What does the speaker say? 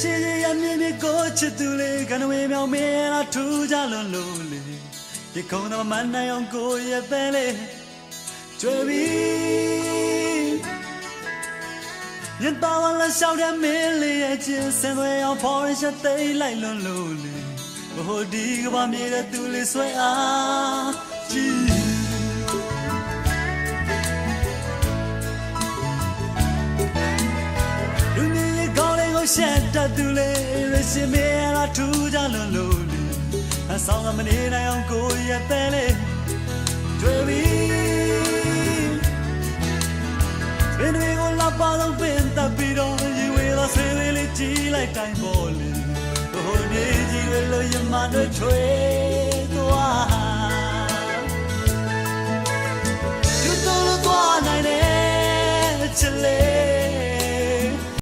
ရှိရမြင်မြကိုချစ်သူလေးကနဝေမြောင်မင်းလာထူးကြလွန်လို့လေဒီကုန်းတော့မနိုင်အောင်ကိုရဲ့ပဲလေကြွယ်ပြီးညတော်လာရှောက်တဲ့မင်းလေးရဲ့ချင်းစင်သွေးအောင်ဖော်ရသိလိုက်လွန်လို့လေဟိုဒီကဘာမြေတဲ့သူလေးဆွဲအားကြည့်ရှက်တတ်သူလေးရရှိမေလာထူးကြလွန်လို့လေအဆောင်ကမနေနိုင်အောင်ကိုရဲ့ပဲလေတွေ့ပြီဘယ်တွေကိုလာပါတော့ပင်တပ်ပြီးတော့ရေဝေးတော့ဆေးလေးကြည့်လိုက်တိုင်းပေါ်လေဟိုနေကြီးလို့ရမတွေထွေး